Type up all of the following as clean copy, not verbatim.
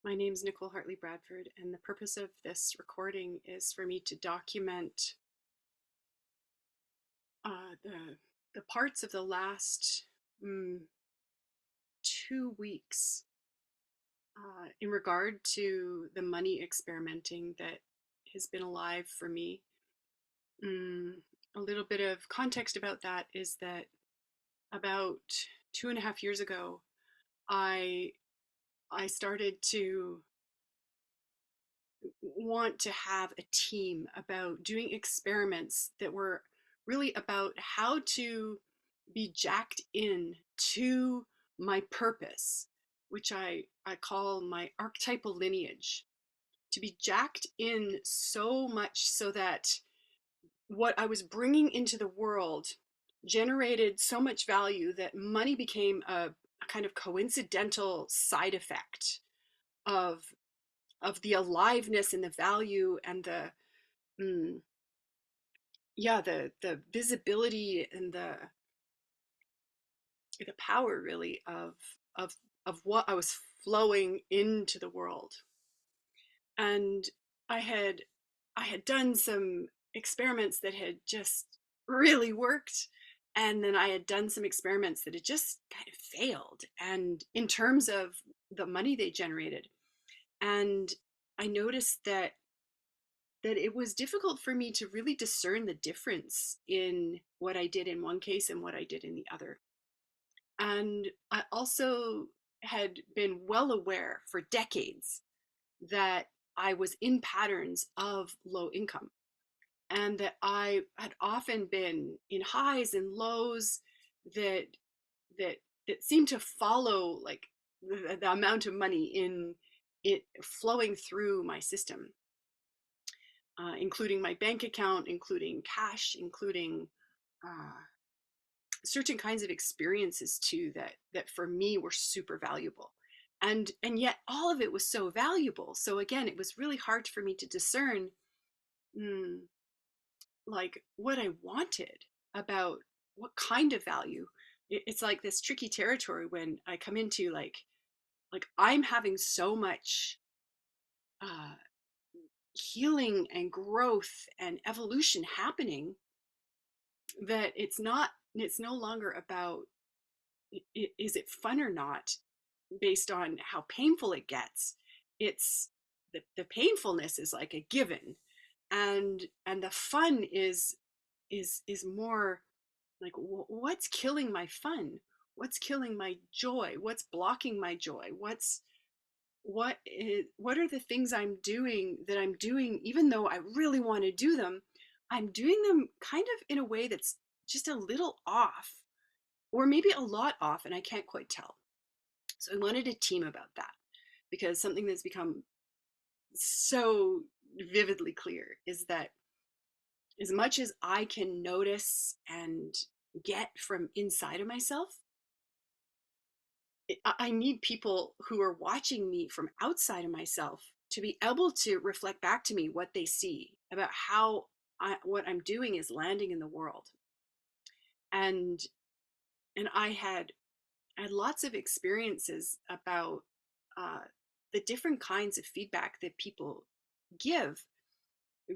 My name's Nicole Hartley Bradford, and the purpose of this recording is for me to document the parts of the last mm, 2 weeks in regard to the money experimenting that has been alive for me. Mm, a little bit of context about that is that about 2.5 years ago, I I started to want to have a team about doing experiments that were really about how to be jacked in to my purpose, which I call my archetypal lineage, to be jacked in so much so that what I was bringing into the world generated so much value that money became a kind of coincidental side effect of the aliveness and the value and the mm, yeah, the visibility and the power really of of what I was flowing into the world. And I had I had done some experiments that had just really worked, and then I had done some experiments that had just kind of failed, and in terms of the money they generated. And I noticed that it was difficult for me to really discern the difference in what I did in one case and what I did in the other. And I also had been well aware for decades that I was in patterns of low income and that I had often been in highs and lows that that that seemed to follow like the amount of money in it flowing through my system, including my bank account, including cash, including uh, certain kinds of experiences too that for me were super valuable. And yet all of it was so valuable. So again, it was really hard for me to discern mm, like what I wanted about what kind of value. It's like this tricky territory when I come into like I'm having so much uh, healing and growth and evolution happening that it's no longer about is it fun or not based on how painful it gets. It's the painfulness is like a given, and the fun is more like what's killing my fun, what's killing my joy, what's blocking my joy, what are the things I'm doing even though I really want to do them. I'm doing them kind of in a way that's just a little off, or maybe a lot off, and I can't quite tell. So I wanted a team about that, because something that's become so vividly clear is that as much as I can notice and get from inside of myself, I need people who are watching me from outside of myself to be able to reflect back to me what they see about how what I'm doing is landing in the world. And I had lots of experiences about uh, the different kinds of feedback that people give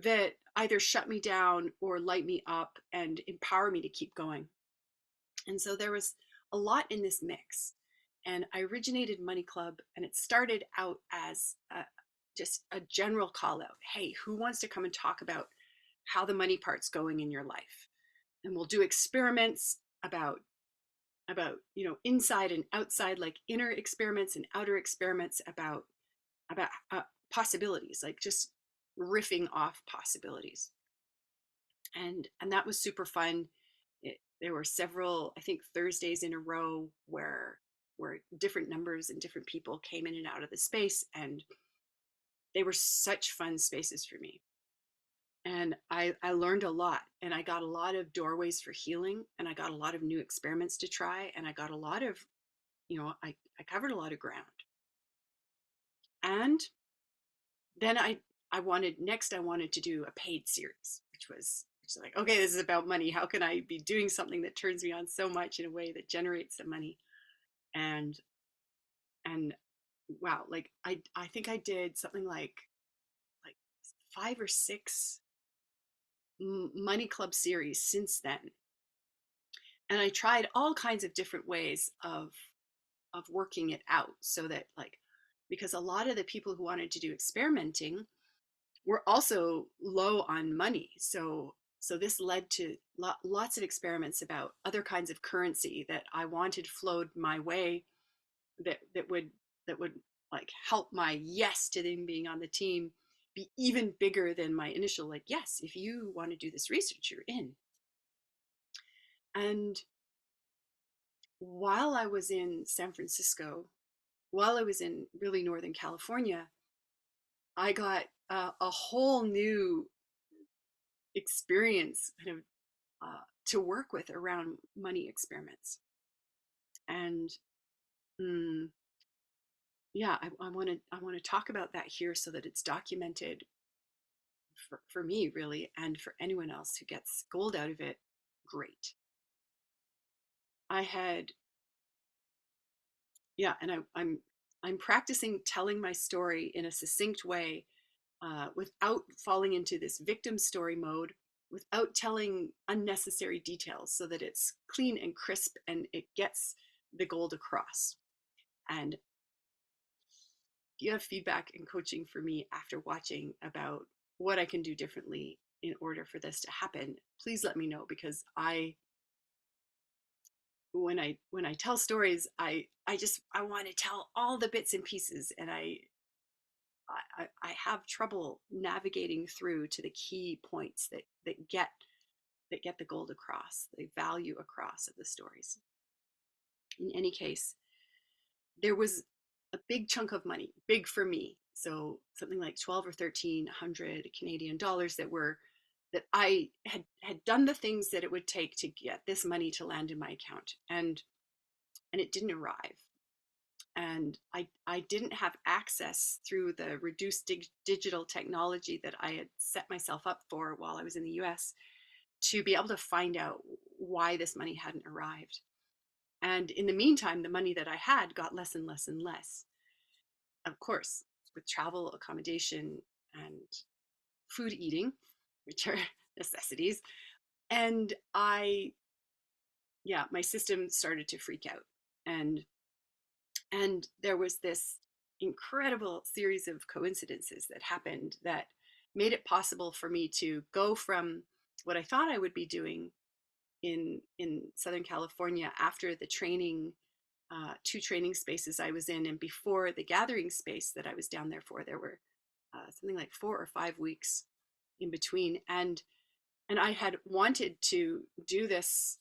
that either shut me down or light me up and empower me to keep going. And so there was a lot in this mix. And I originated Money Club, and it started out as just a general call out. Hey, who wants to come and talk about how the money part's going in your life? And we'll do experiments about inside and outside, like inner experiments and outer experiments about possibilities, like just riffing off possibilities. And that was super fun. There were several, I think, Thursdays in a row where different numbers and different people came in and out of the space, and they were such fun spaces for me. And I learned a lot, and I got a lot of doorways for healing, and I got a lot of new experiments to try, and I got a lot of, I covered a lot of ground. And then I wanted to do a paid series, which is like, okay, this is about money. How can I be doing something that turns me on so much in a way that generates the money? And and wow, like I think I did something like 5 or 6 Money Club series since then. And I tried all kinds of different ways of working it out so that, like, because a lot of the people who wanted to do experimenting were also low on money. So this led to lots of experiments about other kinds of currency that I wanted flowed my way, that would like help my yes to them being on the team be even bigger than my initial, like, yes, if you want to do this research, you're in. And while I was in San Francisco, while I was in really Northern California, I got a whole new experience kind of to work with around money experiments. And mm, yeah, I want to talk about that here so that it's documented for me, really, and for anyone else who gets gold out of it. Great. I had, yeah, and I'm practicing telling my story in a succinct way, without falling into this victim story mode, without telling unnecessary details, so that it's clean and crisp and it gets the gold across. And you have feedback and coaching for me after watching about what I can do differently in order for this to happen, please let me know, because when I tell stories, I want to tell all the bits and pieces, and I have trouble navigating through to the key points that get the gold across, the value across of the stories. In any case, there was a big chunk of money, big for me. So something like 12 or 1300 Canadian dollars that I had done the things that it would take to get this money to land in my account, and it didn't arrive. And I didn't have access through the reduced digital technology that I had set myself up for while I was in the US to be able to find out why this money hadn't arrived. And in the meantime, the money that I had got less and less and less. Of course, with travel, accommodation, and food eating, which are necessities. And yeah, my system started to freak out. And there was this incredible series of coincidences that happened that made it possible for me to go from what I thought I would be doing in Southern California after the training, 2 training spaces I was in, and before the gathering space that I was down there for. There were something like 4 or 5 weeks in between, and I had wanted to do this,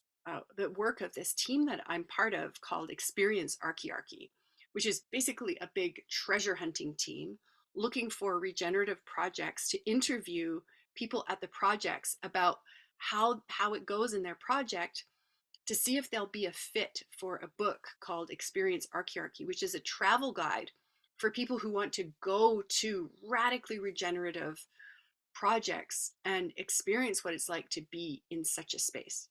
the work of this team that I'm part of called Experience Archaearchy, which is basically a big treasure hunting team looking for regenerative projects to interview people at the projects about how it goes in their project, to see if they'll be a fit for a book called Experience Archaearchy, which is a travel guide for people who want to go to radically regenerative projects and experience what it's like to be in such a space.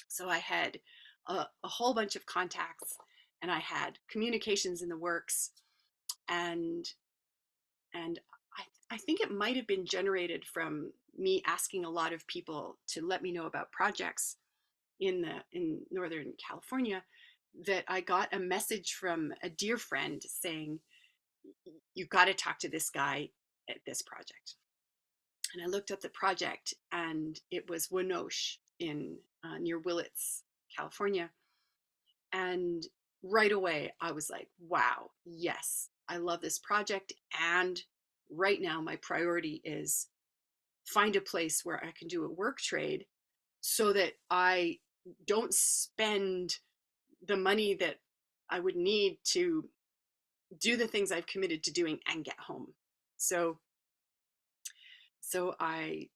So I had a whole bunch of contacts, and I had communications in the works, and and I think it might have been generated from me asking a lot of people to let me know about projects in Northern California, that I got a message from a dear friend saying, "You've got to talk to this guy at this project." And I looked up the project, and it was Winosh in near Willits, California. And right away, I was like, "Wow, yes, I love this project." And right now, my priority is find a place where I can do a work trade so that I don't spend the money that I would need to do the things I've committed to doing and get home. So so I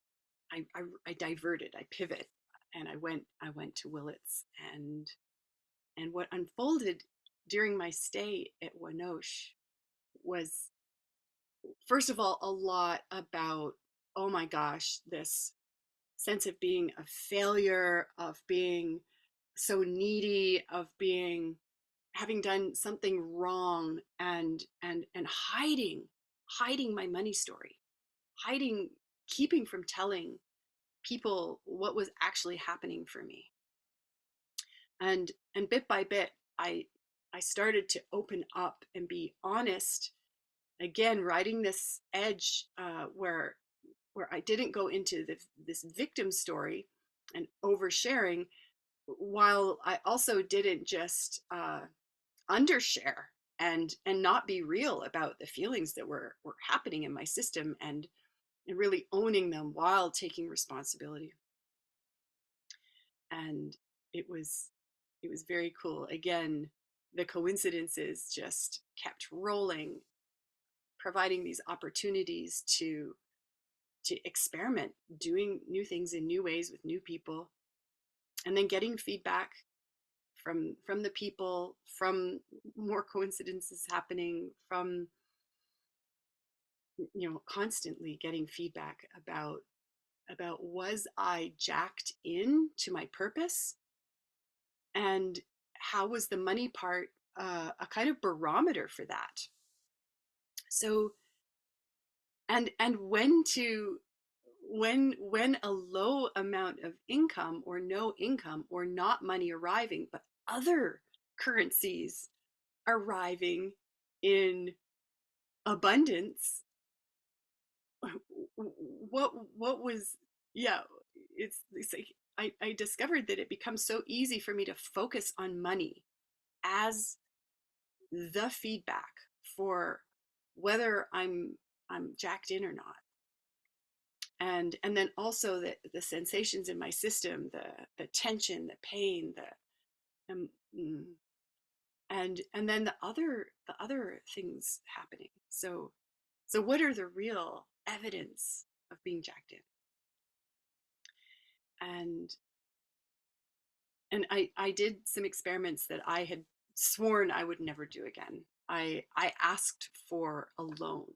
diverted, I pivot, and I went to Willits, and what unfolded during my stay at Winosh was, first of all, a lot about, oh my gosh, this sense of being a failure, of being so needy, of being having done something wrong, and hiding my money story, hiding keeping from telling people what was actually happening for me. And bit by bit, I started to open up and be honest, again riding this edge, where I didn't go into this victim story and oversharing, while I also didn't just undershare and not be real about the feelings that were happening in my system, and really owning them while taking responsibility. And it was it was very cool. Again, the coincidences just kept rolling, providing these opportunities to experiment, doing new things in new ways with new people, and then getting feedback from the people, from more coincidences happening, from constantly getting feedback about was I jacked in to my purpose, and how was the money part a kind of barometer for that. So, and when a low amount of income, or no income, or not money arriving, but other currencies arriving in abundance, what was, yeah, it's like I discovered that it becomes so easy for me to focus on money as the feedback for whether I'm jacked in or not. And then also the sensations in my system, the tension, the pain, the mm, and then the other things happening. So what are the real evidence of being jacked in? And and I did some experiments that I had sworn I would never do again. I asked for a loan,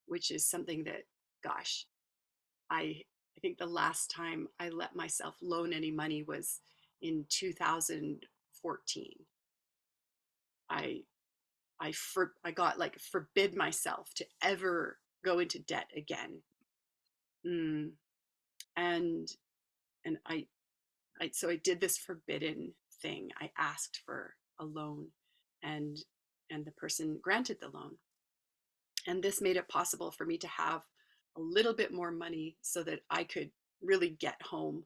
which is something that, gosh, I think the last time I let myself loan any money was in 2014. I I got like forbid myself to ever go into debt again. Mm. And so I did this forbidden thing. I asked for a loan, and the person granted the loan. And this made it possible for me to have a little bit more money so that I could really get home.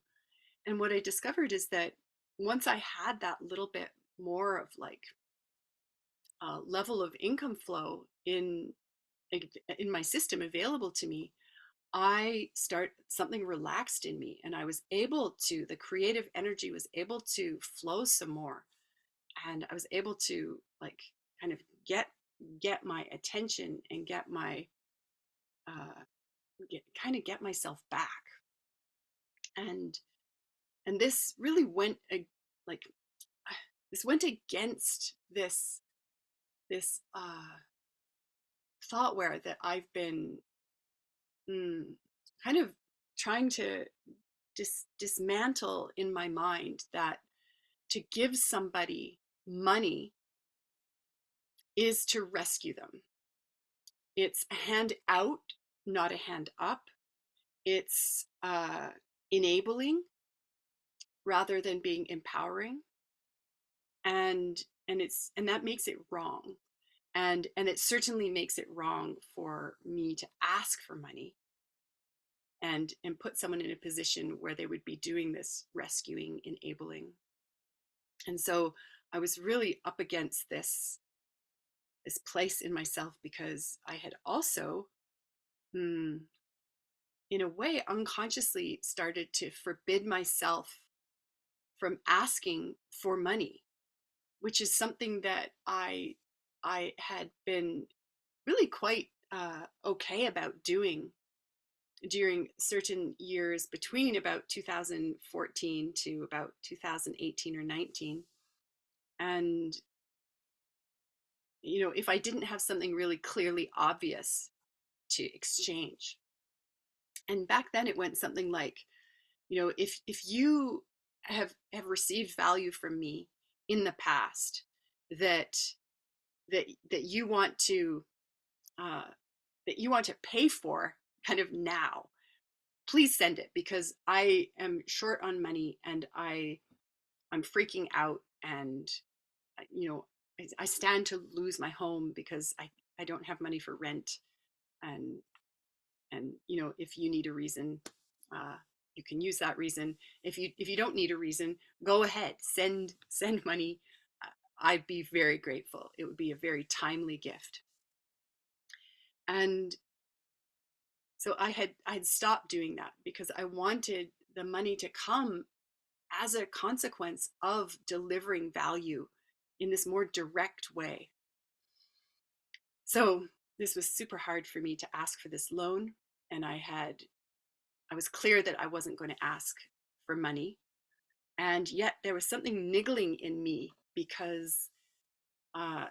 And what I discovered is that once I had that little bit more of like a level of income flow in my system available to me, I start something relaxed in me, and I was able to, the creative energy was able to flow some more, and I was able to like kind of get my attention and get my kind of get myself back. and and this really went like this went against this thought where that I've been mm, kind of trying to dismantle in my mind, that to give somebody money is to rescue them. It's a hand out, not a hand up. It's enabling rather than being empowering, and and that makes it wrong. And it certainly makes it wrong for me to ask for money and put someone in a position where they would be doing this rescuing, enabling. And so I was really up against this place in myself, because I had also, mm, in a way, unconsciously started to forbid myself from asking for money, which is something that I had been really quite okay about doing during certain years between about 2014 to about 2018 or 19. And if I didn't have something really clearly obvious to exchange. And back then it went something like, if you have received value from me in the past, that that you want to uh, that you want to pay for kind of now, please send it, because I am short on money and I'm freaking out, and you know, I stand to lose my home because I don't have money for rent, and you know, if you need a reason, uh, you can use that reason. If you don't need a reason, go ahead, send money. I'd be very grateful. It would be a very timely gift. And so I had stopped doing that because I wanted the money to come as a consequence of delivering value in this more direct way. So this was super hard for me to ask for this loan, and I was clear that I wasn't going to ask for money. And yet there was something niggling in me because uh,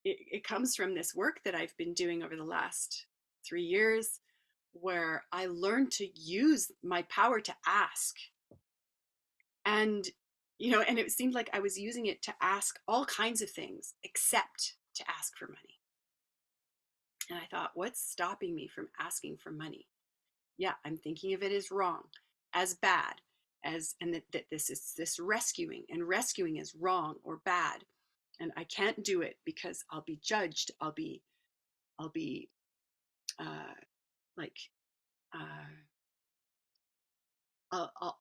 it comes from this work that I've been doing over the last 3 years, where I learned to use my power to ask. And, you know, and it seemed like I was using it to ask all kinds of things except to ask for money. And I thought, what's stopping me from asking for money? Yeah, I'm thinking of it as wrong, as bad, and that this is this rescuing, and rescuing is wrong or bad. And I can't do it because I'll be judged. I'll be uh, like, uh,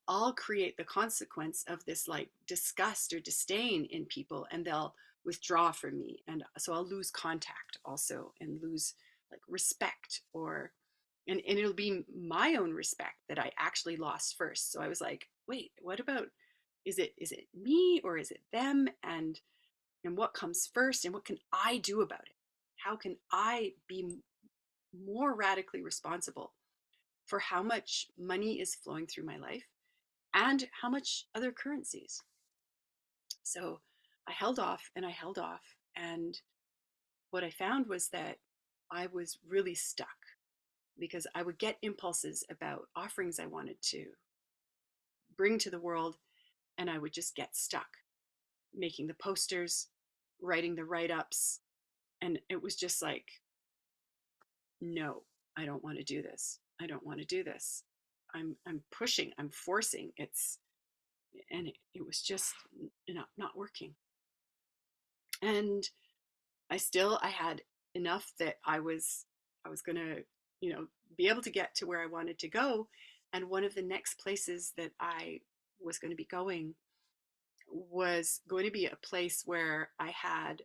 I'll create the consequence of this like disgust or disdain in people, and they'll withdraw from me. And so I'll lose contact also, and lose like respect, or and it'll be my own respect that I actually lost first. So I was like, wait, what about, is it me or is it them? And what comes first, and what can I do about it? How can I be more radically responsible for how much money is flowing through my life and how much other currencies? So I held off and I held off. And what I found was that I was really stuck, because I would get impulses about offerings I wanted to bring to the world, and I would just get stuck making the posters, writing the write ups. And it was just like, no, I don't want to do this. I don't want to do this. I'm pushing, I'm forcing. It was just not working. And I had enough that I was going to, you know, be able to get to where I wanted to go. And one of the next places that I was going to be going was going to be a place where I had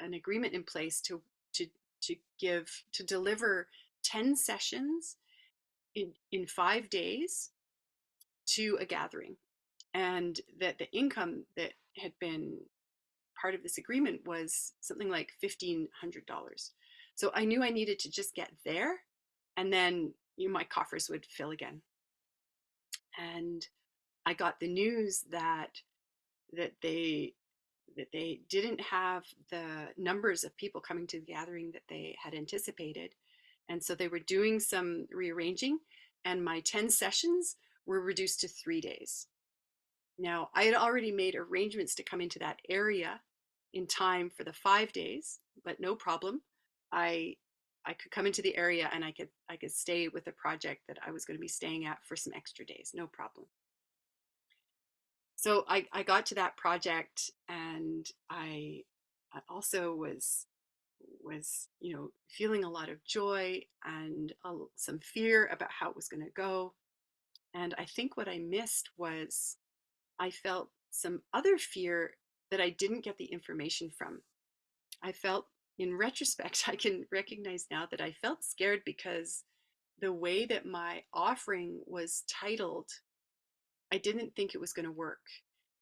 an agreement in place to to deliver 10 sessions in 5 days to a gathering, and that the income that had been part of this agreement was something like $1,500. So I knew I needed to just get there, and then, you know, my coffers would fill again. And I got the news that they that they didn't have the numbers of people coming to the gathering that they had anticipated. And so they were doing some rearranging, and my 10 sessions were reduced to 3 days. Now, I had already made arrangements to come into that area in time for the 5 days, but no problem. I I could come into the area, and I could stay with the project that I was going to be staying at for some extra days, no problem. So I got to that project, and I also was, you know, feeling a lot of joy and some fear about how it was going to go. And I think what I missed was I felt some other fear that I didn't get the information from. I felt, in retrospect, I can recognize now that I felt scared because the way that my offering was titled, I didn't think it was going to work.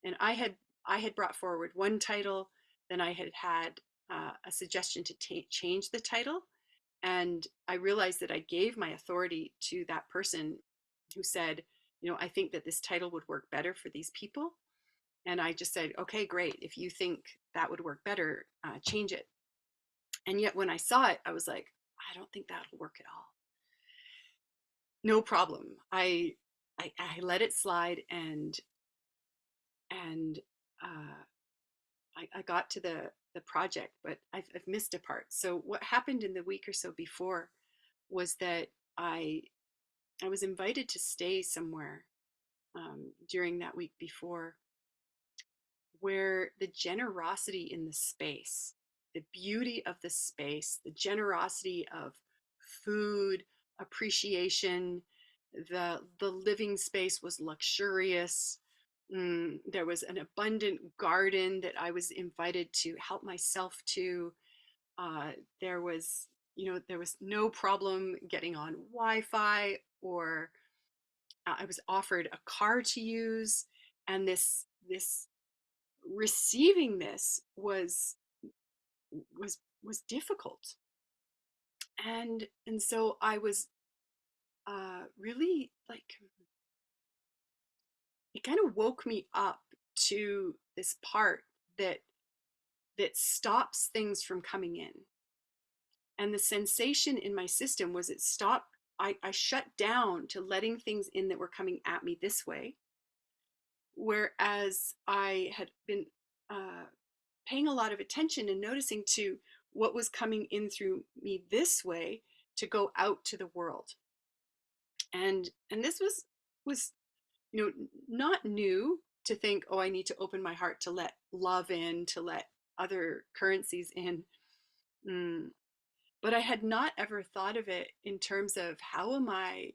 And I had brought forward one title, then I had a suggestion to change the title, and I realized that I gave my authority to that person who said, you know, I think that this title would work better for these people. And I just said, okay, great. If you think that would work better, change it. And yet when I saw it, I was like, I don't think that'll work at all. No problem. I let it slide, and uh, I got to the project, but I've missed a part. So what happened in the week or so before was that I I was invited to stay somewhere during that week before, where the generosity in the space, the beauty of the space, the generosity of food, appreciation, the living space was luxurious. There was an abundant garden that I was invited to help myself to. Uh, there was, there was no problem getting on Wi-Fi, or I was offered a car to use, and this receiving this was difficult. And so I was really like, it kind of woke me up to this part that stops things from coming in. And the sensation in my system was it stopped. I shut down to letting things in that were coming at me this way, whereas I had been uh, paying a lot of attention and noticing to what was coming in through me this way to go out to the world. And this was not new, to think, oh, I need to open my heart to let love in, to let other currencies in. mm. But I had not ever thought of it in terms of how am I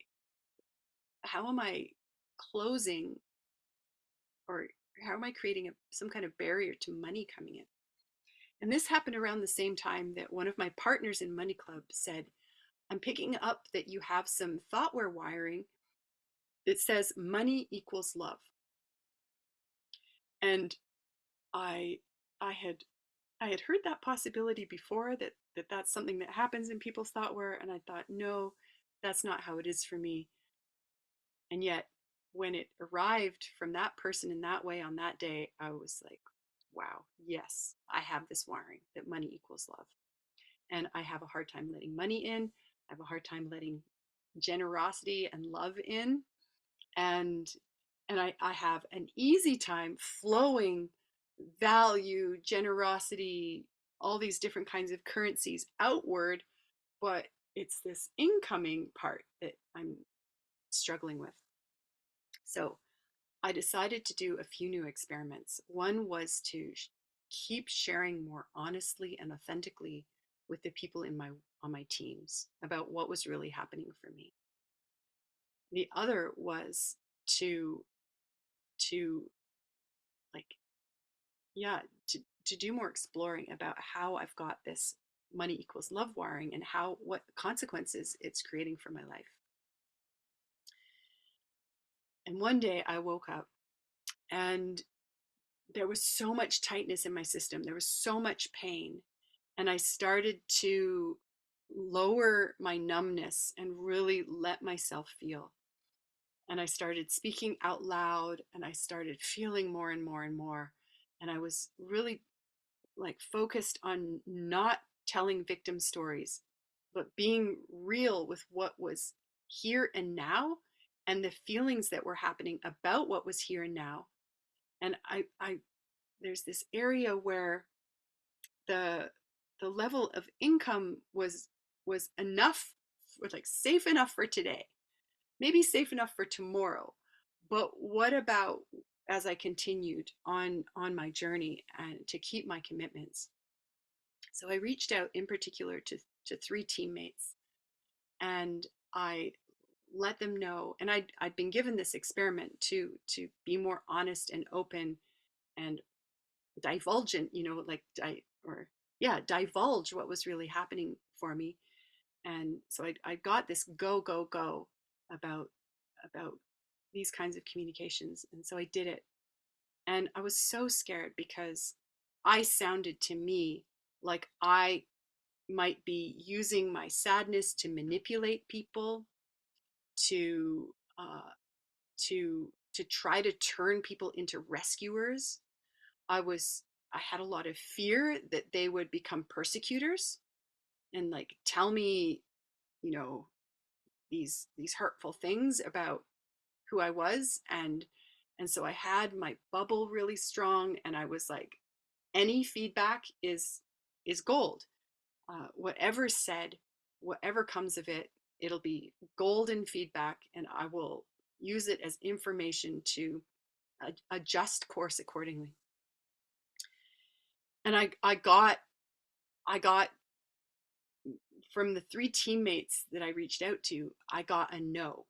closing, or how am I creating some kind of barrier to money coming in. And this happened around the same time that one of my partners in Money Club said, I'm picking up that you have some thoughtware wiring that says money equals love. And I I had I had heard that possibility before, that that's something that happens in people's thoughtware, and I thought, no, that's not how it is for me. And yet, when it arrived from that person in that way on that day, I was like, wow, yes, I have this wiring that money equals love. And I have a hard time letting money in. I have a hard time letting generosity and love in. And I have an easy time flowing value, generosity, all these different kinds of currencies outward, but it's this incoming part that I'm struggling with. So I decided to do a few new experiments. One was to keep sharing more honestly and authentically with the people in my on my teams about what was really happening for me. The other was to to like, yeah, to do more exploring about how I've got this money equals love wiring, and how, what consequences it's creating for my life. And one day I woke up, and there was so much tightness in my system. There was so much pain. And I started to lower my numbness and really let myself feel. And I started speaking out loud, and I started feeling more and more and more. And I was really like focused on not telling victim stories, but being real with what was here and now, and the feelings that were happening about what was here and now. And I there's this area where the the level of income was enough, for like safe enough for today, maybe safe enough for tomorrow, but what about as I continued on my journey and to keep my commitments. So I reached out in particular to three teammates, and I let them know, and I'd been given this experiment to be more honest and open and divulgent, like or yeah, divulge what was really happening for me. And so I got this go go go about about these kinds of communications, and so I did it. And I was so scared because I sounded to me like I might be using my sadness to manipulate people, to to try to turn people into rescuers. I had a lot of fear that they would become persecutors and like tell me, you know, these hurtful things about who I was. And so I had my bubble really strong, and I was like Any feedback is gold. Whatever's said, whatever comes of it, it'll be golden feedback, and I will use it as information to adjust course accordingly. And I got from the three teammates that I reached out to, I got a no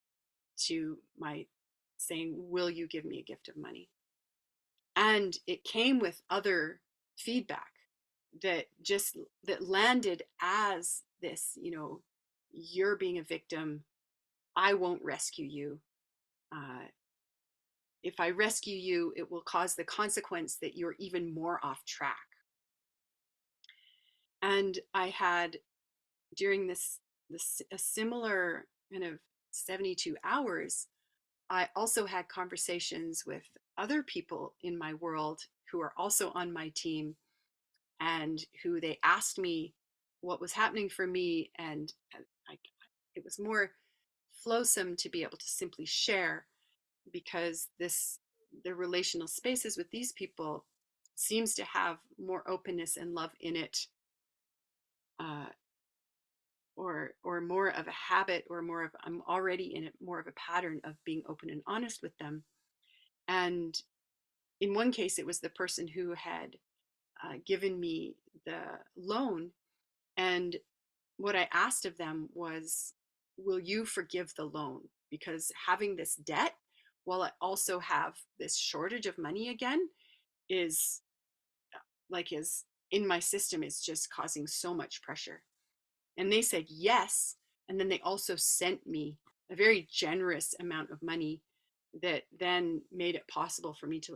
to my saying, "Will you give me a gift of money?" And it came with other feedback that just that landed as this, you're being a victim. I won't rescue you. Uh, if I rescue you, it will cause the consequence that you're even more off track. And I had during this a similar kind of 72 hours, I also had conversations with other people in my world who are also on my team, and who they asked me what was happening for me. And I, it was more flowsome to be able to simply share, because the relational spaces with these people seems to have more openness and love in it, uh, or more of a habit, or more of, I'm already in it, more of a pattern of being open and honest with them. And in one case, it was the person who had given me the loan. And what I asked of them was, will you forgive the loan? Because having this debt, while I also have this shortage of money again, is is in my system, is just causing so much pressure. And they said yes. And then they also sent me a very generous amount of money that then made it possible for me to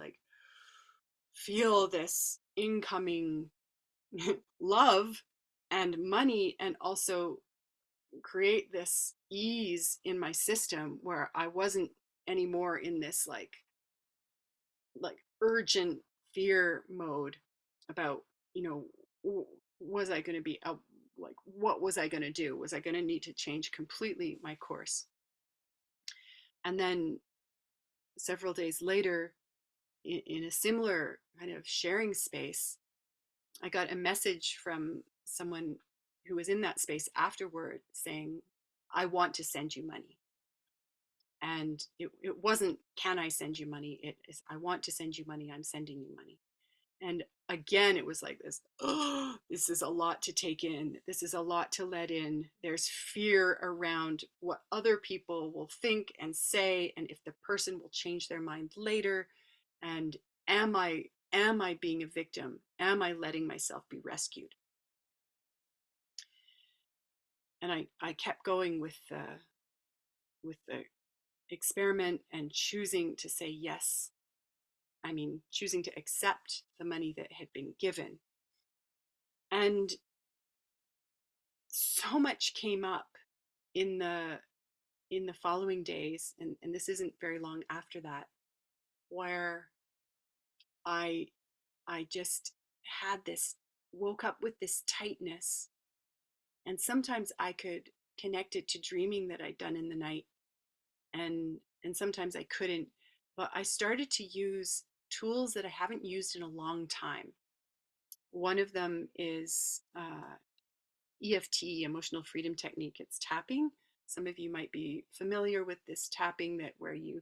feel this incoming love and money, and also create this ease in my system where I wasn't anymore in this urgent fear mode about, was I going to be out, what was I going to do? Was I going to need to change completely my course? And then several days later, in a similar kind of sharing space, I got a message from someone who was in that space afterward saying, I want to send you money. And it wasn't, can I send you money? It is, I want to send you money. I'm sending you money. And again, it was like this, oh, this is a lot to take in. This is a lot to let in. There's fear around what other people will think and say, and if the person will change their mind later. And am I being a victim? Am I letting myself be rescued? And I kept going with the experiment, and choosing to say yes. I mean, choosing to accept the money that had been given. And so much came up in the following days, and this isn't very long after that, where I I just had this, woke up with this tightness. And sometimes I could connect it to dreaming that I'd done in the night, and sometimes I couldn't. But I started to use tools that I haven't used in a long time. One of them is EFT, emotional freedom technique. It's tapping. Some of you might be familiar with this tapping, that where you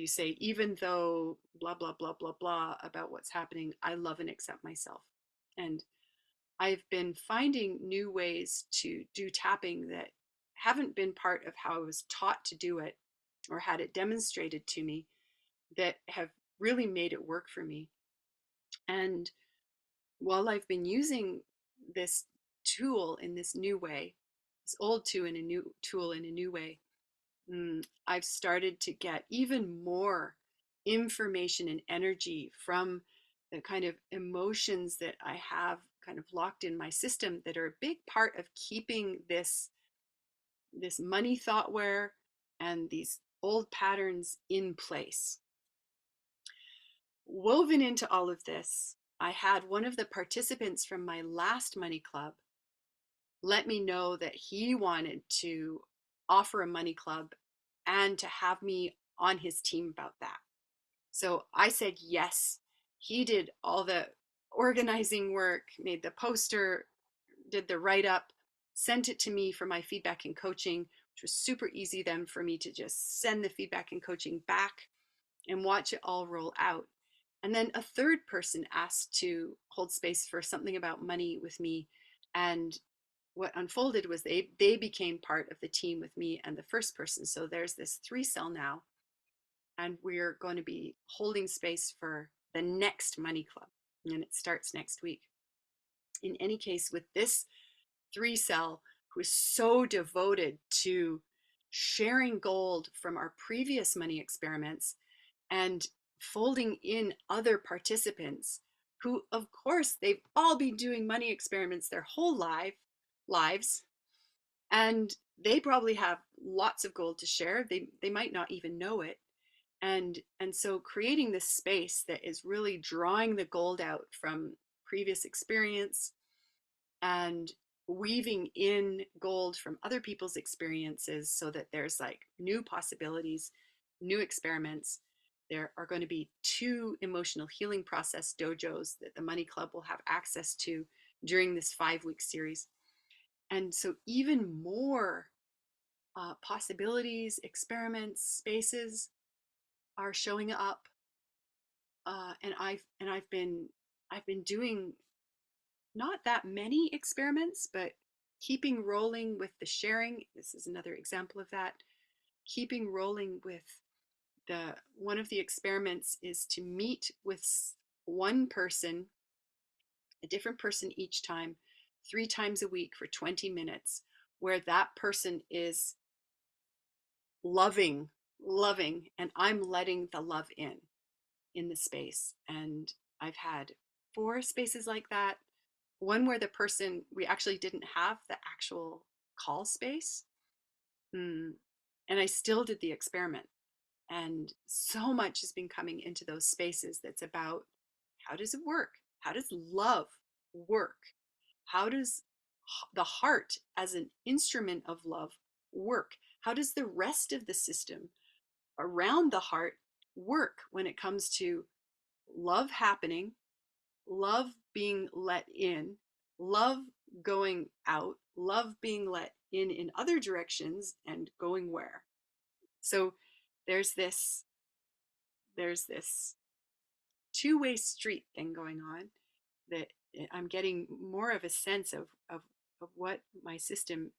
say, even though blah blah blah blah blah about what's happening, I love and accept myself. And I've been finding new ways to do tapping that haven't been part of how I was taught to do it or had it demonstrated to me, that have really made it work for me. And while I've been using this tool in this new way, this old tool in a new way, I've started to get even more information and energy from the kind of emotions that I have kind of locked in my system, that are a big part of keeping this money thoughtware and these old patterns in place. Woven into all of this, I had one of the participants from my last money club let me know that he wanted to offer a money club and to have me on his team about that. So I said yes. He did all the organizing work, made the poster, did the write up, sent it to me for my feedback and coaching, which was super easy then for me to just send the feedback and coaching back and watch it all roll out. And then a third person asked to hold space for something about money with me. And what unfolded was they became part of the team with me and the first person. So there's this 3 cell now, and we're going to be holding space for the next money club, and it starts next week. In any case, with this 3 cell who is so devoted to sharing gold from our previous money experiments and folding in other participants who, of course, they've all been doing money experiments their whole lives, and they probably have lots of gold to share. They might not even know it. And so creating this space that is really drawing the gold out from previous experience and weaving in gold from other people's experiences so that there's like new possibilities, new experiments. There are going to be 2 emotional healing process dojos that the Money Club will have access to during this 5-week series. And so even more possibilities, experiments, spaces are showing up. And I've been doing not that many experiments, but keeping rolling with the sharing. This is another example of that. Keeping rolling with the one of the experiments is to meet with one person, a different person each time, 3 times a week for 20 minutes, where that person is loving, and I'm letting the love in the space. And I've had 4 spaces like that. One where the person, we actually didn't have the actual call space. And I still did the experiment. And so much has been coming into those spaces that's about, how does it work? How does love work? How does the heart as an instrument of love work? How does the rest of the system around the heart work when it comes to love happening, love being let in, love going out, love being let in other directions, and going where? So there's this there's this two-way street thing going on that I'm getting more of a sense of what my system,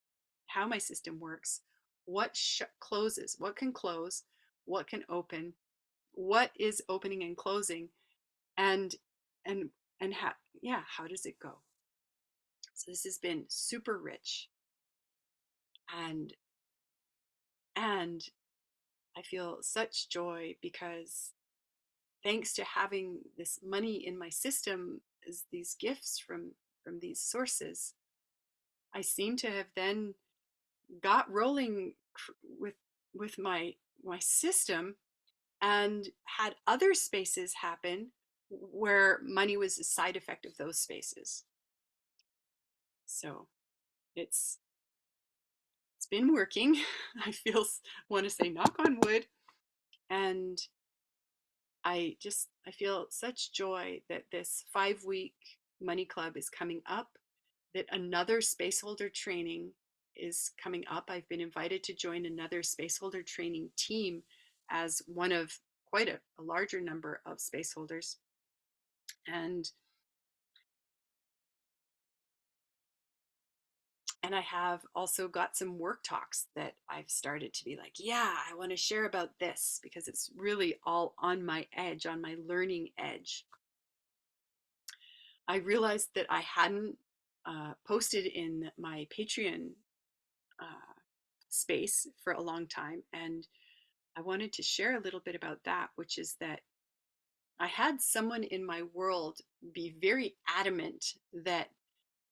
how my system works, what closes, what can close, what can open, what is opening and closing, and and and how, yeah, how does it go? So this has been super rich, and and I feel such joy because thanks to having this money in my system as these gifts from these sources, I seem to have then got rolling with with my system, and had other spaces happen where money was a side effect of those spaces. So it's it's been working. I feel, want to say knock on wood, and I feel such joy that this 5-week money club is coming up, that another spaceholder training is coming up. I've been invited to join another spaceholder training team as one of quite a larger number of spaceholders. And I have also got some work talks that I've started to be like, yeah, I want to share about this because it's really all on my edge, on my learning edge. I realized that I hadn't posted in my Patreon uh, space for a long time. And I wanted to share a little bit about that, which is that I had someone in my world be very adamant that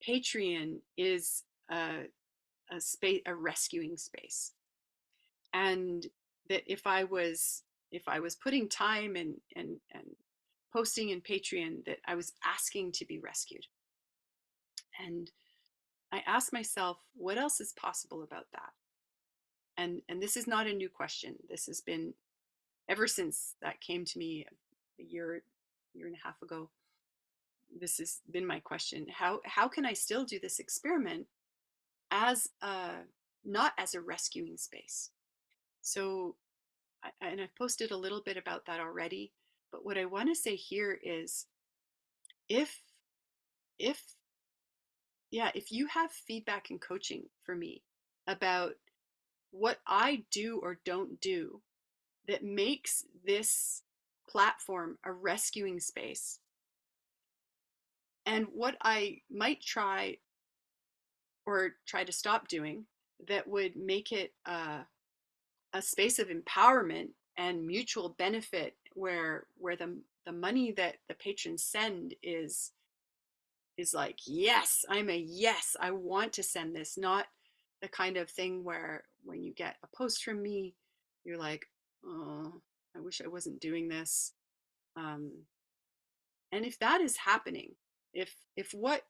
Patreon is a space, a rescuing space, and that if I was putting time and posting in Patreon, that I was asking to be rescued. And I asked myself, what else is possible about that? And this is not a new question. This has been ever since that came to me a year and a half ago. this has been my question. How can I still do this experiment as a, not as a rescuing space? So, and I've posted a little bit about that already, but what I want to say here is if if yeah, if you have feedback and coaching for me about what I do or don't do that makes this platform a rescuing space, and what I might try or try to stop doing that would make it a space of empowerment and mutual benefit, where the money that the patrons send is like, yes, I'm a yes, I want to send this, not the kind of thing where when you get a post from me, you're like, oh, I wish I wasn't doing this. Um, and if that is happening, if what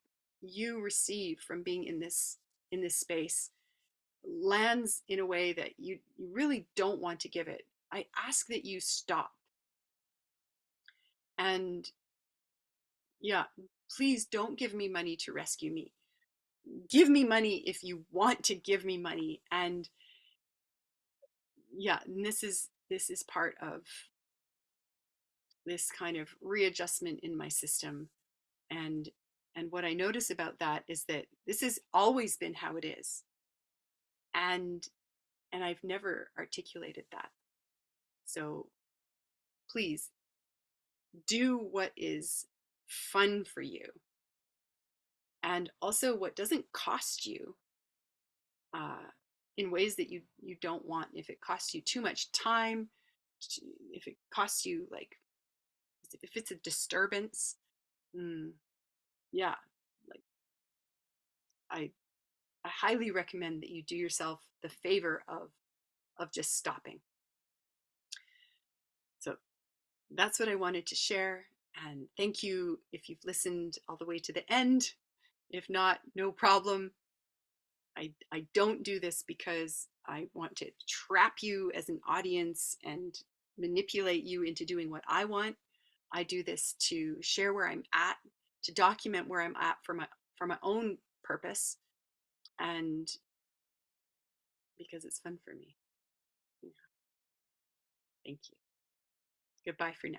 you receive from being in this space lands in a way that you really don't want to give it, I ask that you stop. And yeah, please don't give me money to rescue me. Give me money if you want to give me money. And yeah, and this is part of this kind of readjustment in my system. And and what I notice about that is that this has always been how it is. And and I've never articulated that. So please do what is fun for you, and also what doesn't cost you uh, in ways that you don't want. If it costs you too much time, if it costs you like, if it's a disturbance, mm, yeah, like I I highly recommend that you do yourself the favor of just stopping. So that's what I wanted to share. And thank you if you've listened all the way to the end. If not, no problem. I don't do this because I want to trap you as an audience and manipulate you into doing what I want. I do this to share where I'm at, to document where I'm at for my own purpose, and because it's fun for me. Yeah, thank you. Goodbye for now.